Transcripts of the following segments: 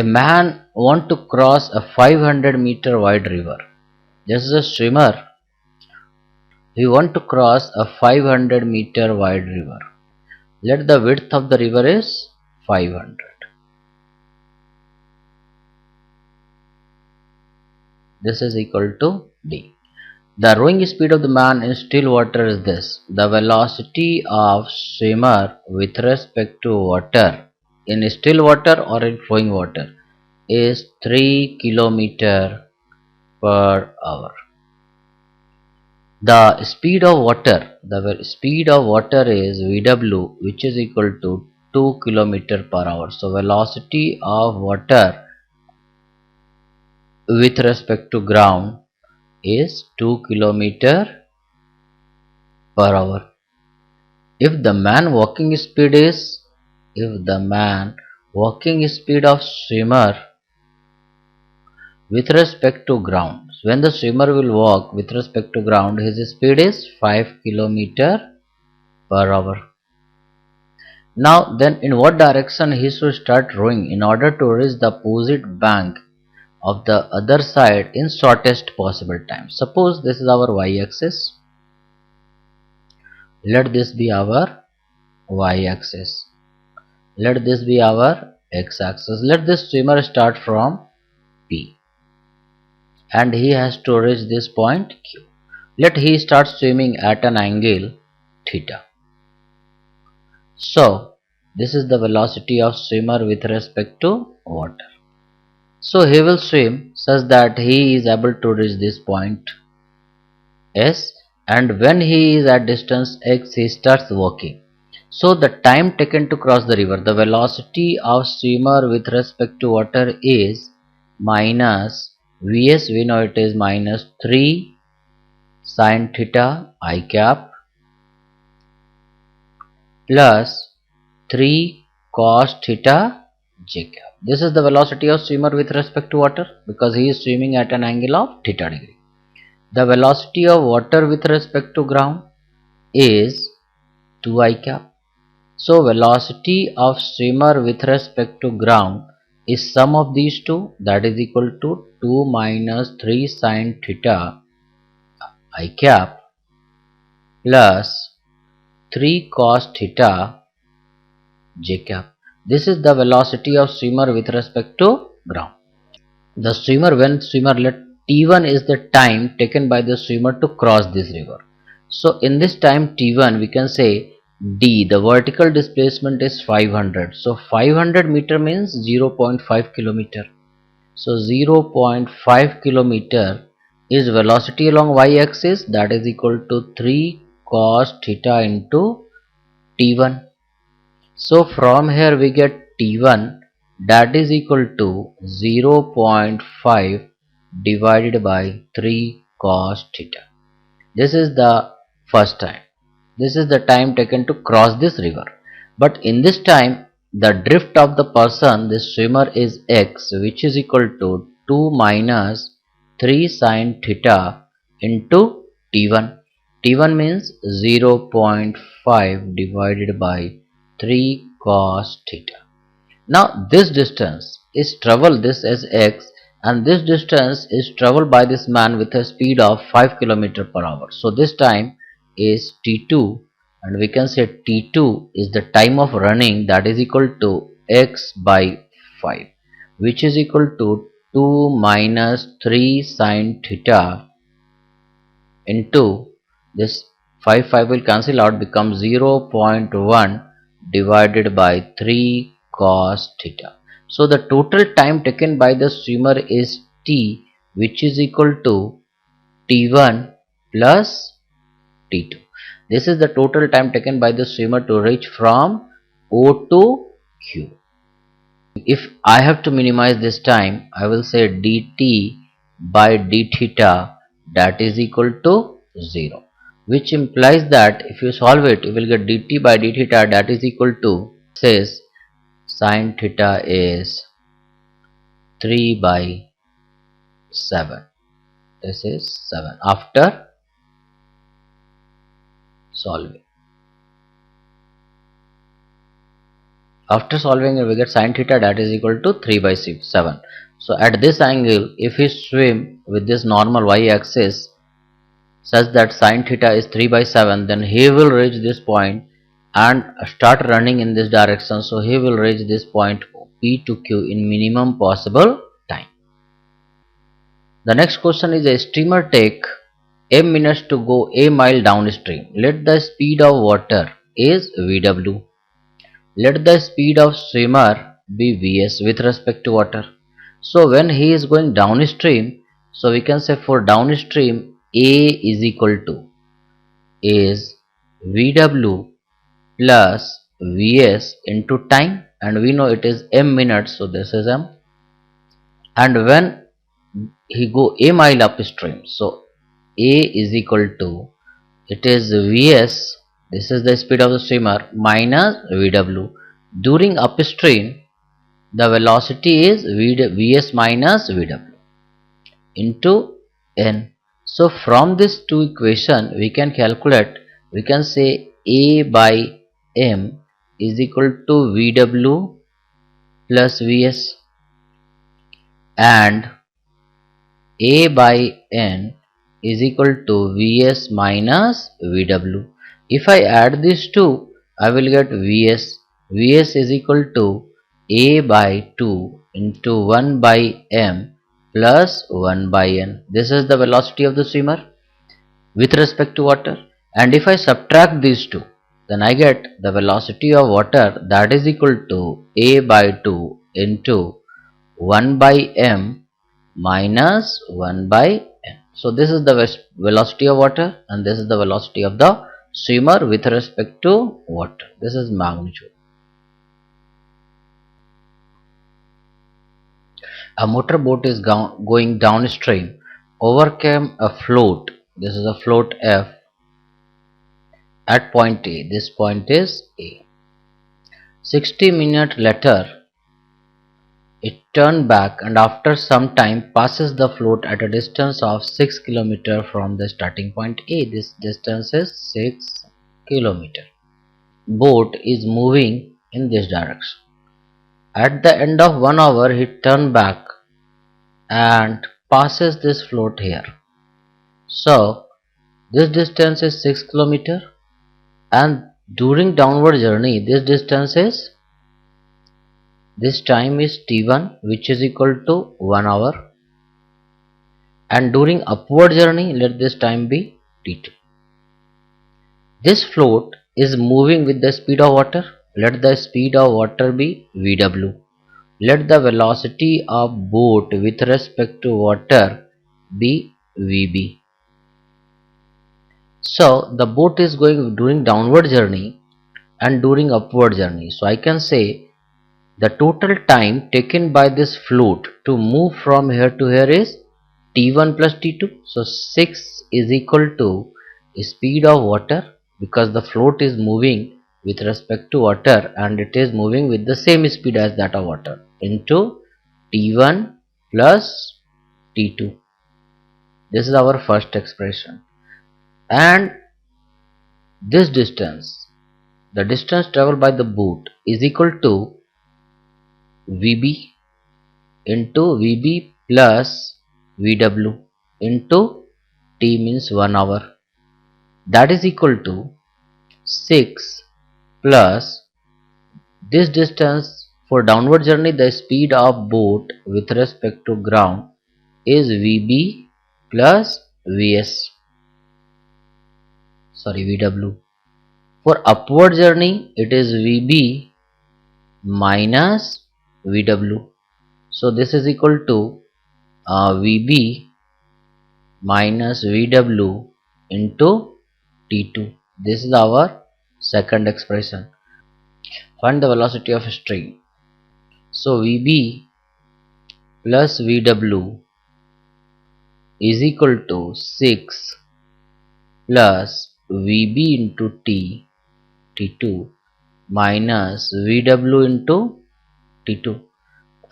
A man want to cross a 500-meter wide river. This is a swimmer. He want to cross a 500-meter wide river. Let the width of the river is 500. This is equal to D. The rowing speed of the man in still water is this. The velocity of swimmer with respect to water in still water or in flowing water is 3 km per hour. The speed of water, is Vw, which is equal to 2 km per hour. So velocity of water with respect to ground is 2 km per hour. If the man walking speed of swimmer with respect to ground, when the swimmer will walk with respect to ground, his speed is 5 km per hour. Now then, in what direction he should start rowing in order to reach the opposite bank of the other side in shortest possible time? Suppose this is our y-axis. Let this be our y-axis. Let this be our x-axis. Let this swimmer start from P and he has to reach this point Q. Let he start swimming at an angle theta. So this is the velocity of swimmer with respect to water. So he will swim such that he is able to reach this point S, and when he is at distance x, he starts walking. So the time taken to cross the river, the velocity of swimmer with respect to water is minus Vs, we know it is minus 3 sin theta I cap plus 3 cos theta j cap. This is the velocity of swimmer with respect to water because he is swimming at an angle of theta degree. The velocity of water with respect to ground is 2I cap. So velocity of swimmer with respect to ground is sum of these two, that is equal to 2 minus 3 sin theta I cap plus 3 cos theta j cap. This is the velocity of swimmer with respect to ground. The swimmer, when swimmer, let T1 is the time taken by the swimmer to cross this river. So in this time T1 we can say D, the vertical displacement is 500. So 500 meter means 0.5 kilometer. So 0.5 kilometer is velocity along y-axis, that is equal to 3 cos theta into T1. So from here we get T1, that is equal to 0.5 divided by 3 cos theta. This is the first time. This is the time taken to cross this river. But in this time, the drift of the person, this swimmer, is x, which is equal to 2 minus 3 sin theta into T1. T1 means 0.5 divided by 3 cos theta. Now this distance is traveled, this is x, and this distance is traveled by this man with a speed of 5 km per hour. So this time is T2, and we can say T2 is the time of running, that is equal to x by 5, which is equal to 2 minus 3 sin theta into this 5 will cancel out, becomes 0.1 divided by 3 cos theta. So the total time taken by the swimmer is T, which is equal to T1 plus T2. This is the total time taken by the swimmer to reach from O to Q. If I have to minimize this time, I will say dt by d theta, that is equal to 0, which implies that if you solve it, you will get dt by d theta, that is equal to, says sin theta is 3 by 7. This is 7 after solving. After solving it, we get sine theta, that is equal to 3 by 7. So at this angle, if we swim with this normal y-axis such that sine theta is 3 by 7, then he will reach this point and start running in this direction. So he will reach this point P to Q in minimum possible time. The next question is, a steamer take m minutes to go a mile downstream. Let the speed of water is Vw. Let the speed of swimmer be Vs with respect to water. So when he is going downstream, so we can say for downstream A is equal to is Vw plus Vs into time, and we know it is m minutes, so this is m. And when he go a mile upstream, so A is equal to, it is Vs, this is the speed of the swimmer, minus Vw. During upstream, the velocity is Vs minus Vw into n. So from this two equation we can calculate, we can say A by m is equal to Vw plus Vs, and A by n is equal to Vs minus Vw. If I add these two, I will get Vs. Vs is equal to A by 2 into 1 by m plus 1 by n. This is the velocity of the swimmer with respect to water. And if I subtract these two, then I get the velocity of water, that is equal to A by 2 into 1 by m minus 1 by n. So this is the velocity of water, and this is the velocity of the swimmer with respect to water. This is magnitude. A motorboat is going downstream, overcame a float. This is a float F at point A. This point is A. 60 minutes later, it turned back and after some time passes the float at a distance of 6 km from the starting point A. This distance is 6 km. Boat is moving in this direction. At the end of 1 hour, he turned back and passes this float here. So this distance is 6 km, and during downward journey this time is t1, which is equal to 1 hour, and during upward journey let this time be t2. This float is moving with the speed of water. Let the speed of water be Vw. Let the velocity of boat with respect to water be Vb. So the boat is going during downward journey and during upward journey. So I can say the total time taken by this float to move from here to here is t1 plus t2. So 6 is equal to speed of water, because the float is moving with respect to water and it is moving with the same speed as that of water, into t1 plus t2. This is our first expression. And this distance, the distance traveled by the boat, is equal to Vb into Vb plus Vw into t means 1 hour, that is equal to 6 plus this distance. For downward journey, the speed of boat with respect to ground is Vb plus Vs, Vw. For upward journey, it is Vb minus Vw. So this is equal to Vb minus Vw into t2. This is our second expression. Find the velocity of a stream. So Vb plus Vw is equal to 6 plus Vb into t2 minus Vw into t2.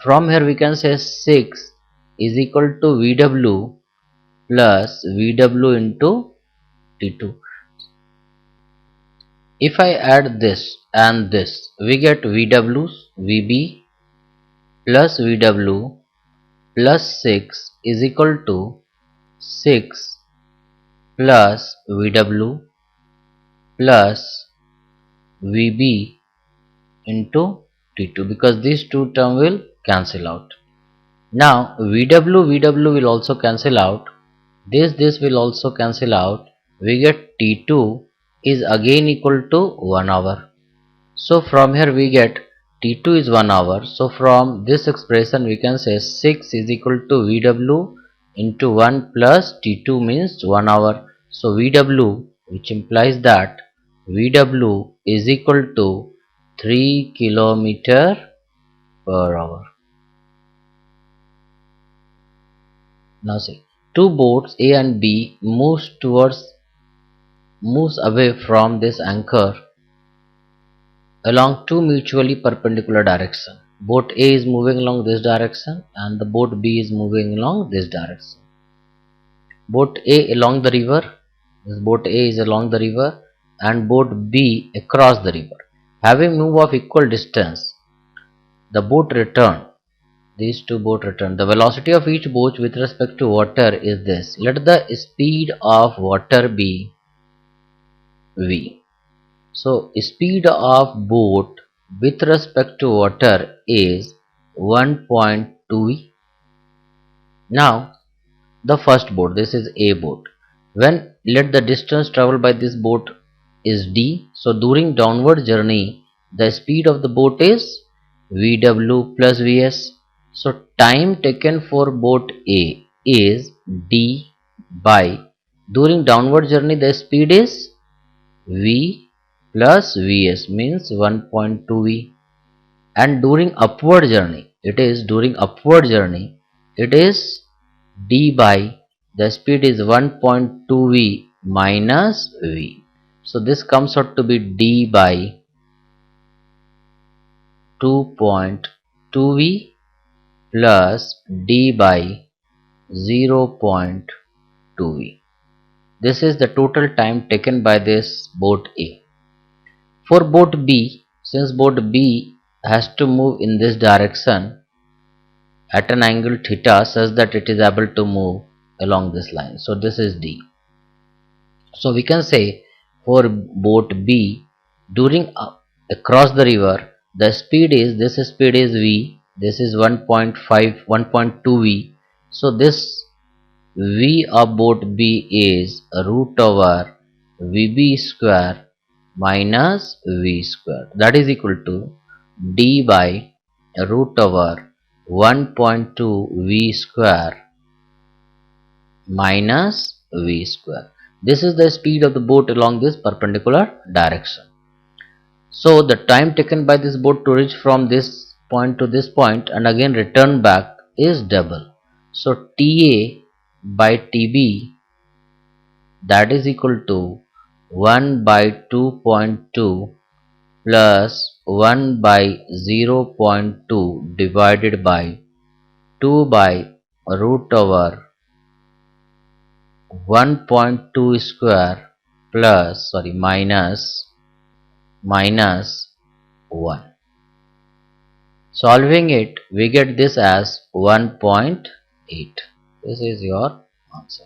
From here we can say 6 is equal to Vw plus Vw into t2. If I add this and this, we get VW, VB plus VW plus 6 is equal to 6 plus VW plus VB into T2, because these two terms will cancel out. Now VW will also cancel out. This will also cancel out. We get T2 is again equal to 1 hour. So from here we get T2 is 1 hour. So from this expression we can say 6 is equal to VW into 1 plus T2 means 1 hour. So VW, which implies that VW is equal to 3 kilometer per hour. Now see, two boats A and B moves away from this anchor along two mutually perpendicular directions. Boat A is moving along this direction and the boat B is moving along this direction. Boat A along the river, this boat A is along the river and boat B across the river. Having moved of equal distance, the boat return. These two boats return. The velocity of each boat with respect to water is this. Let the speed of water be V. So speed of boat with respect to water is 1.2v. Now the first boat, this is A boat. When let the distance traveled by this boat is d. So during downward journey the speed of the boat is Vw plus Vs. So time taken for boat A is d by, during downward journey the speed is V plus Vs means 1.2v, and during upward journey it is d by, the speed is 1.2v minus v. So this comes out to be d by 2.2v plus d by 0.2v. This is the total time taken by this boat A. For boat B, since boat B has to move in this direction at an angle theta such that it is able to move along this line. So this is D. So we can say for boat B, during across the river, the speed is, this speed is V, this is 1.2V. So this V of boat B is root over VB square minus V square, that is equal to D by root over 1.2 V square minus V square. This is the speed of the boat along this perpendicular direction. So the time taken by this boat to reach from this point to this point and again return back is double. So TA by TB, that is equal to 1 by 2.2 plus 1 by 0.2 divided by 2 by root over 1.2 square plus minus 1. Solving it, we get this as 1.8. This is your answer.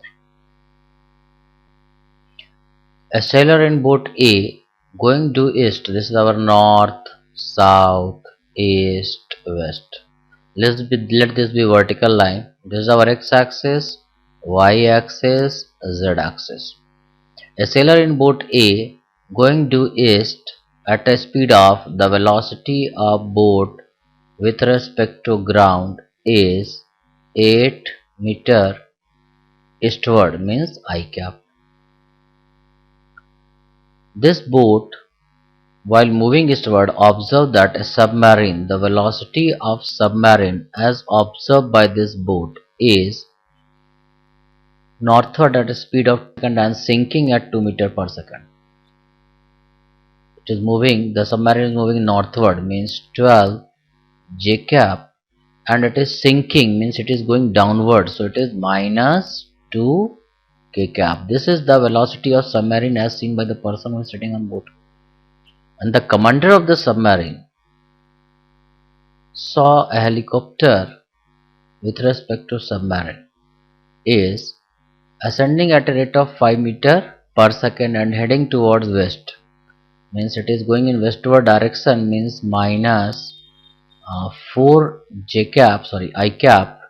A sailor in boat A going due east. This is our north, south, east, west. Let this be vertical line. This is our x-axis, y-axis, z-axis. A sailor in boat A going due east at a speed of, the velocity of boat with respect to ground is 8 meter eastward, means I cap. This boat, while moving eastward, observe that a submarine, the velocity of submarine as observed by this boat is northward at a speed of second and sinking at 2 meter per second. It is moving, the submarine is moving northward, means 12 J cap, and it is sinking, means it is going downward, so it is minus 2 K cap. This is the velocity of submarine as seen by the person who is sitting on boat. and the commander of the submarine saw a helicopter with respect to submarine is ascending at a rate of 5 meter per second and heading towards west, means it is going in westward direction, means minus 4 j cap, sorry, I cap,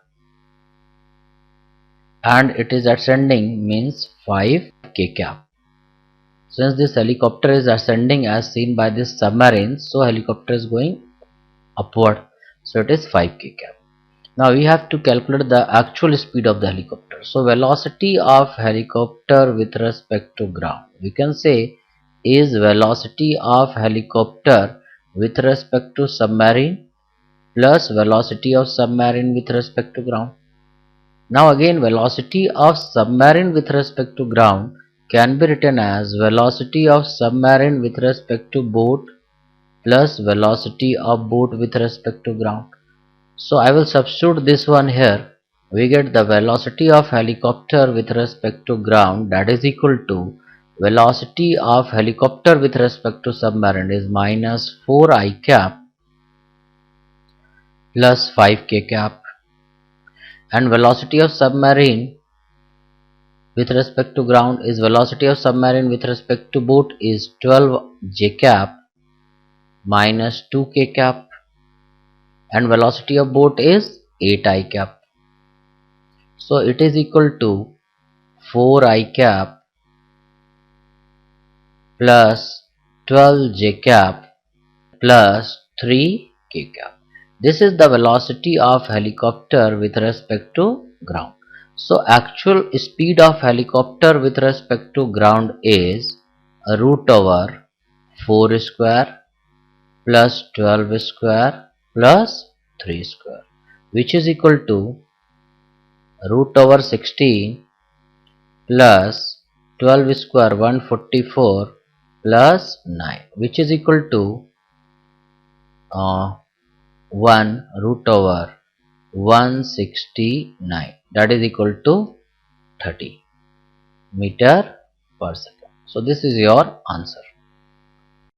and it is ascending means 5 k cap. Since this helicopter is ascending as seen by this submarine, so helicopter is going upward, so it is 5 k cap. Now we have to calculate the actual speed of the helicopter. So velocity of helicopter with respect to ground, we can say, is velocity of helicopter with respect to submarine plus velocity of submarine with respect to ground. Now again, velocity of submarine with respect to ground can be written as velocity of submarine with respect to boat plus velocity of boat with respect to ground. So I will substitute this one here. We get the velocity of helicopter with respect to ground, that is equal to velocity of helicopter with respect to submarine is minus 4 I cap plus 5 k cap, and velocity of submarine with respect to ground is velocity of submarine with respect to boat is 12 j cap minus 2 k cap, and velocity of boat is 8 I cap. So it is equal to 4 I cap plus 12 j cap plus 3 k cap. This is the velocity of helicopter with respect to ground. So actual speed of helicopter with respect to ground is root over 4 square plus 12 square plus 3 square, which is equal to root over 16 plus 12 square 144 plus 9, which is equal to 1 root over 169, that is equal to 30 meter per second. So this is your answer.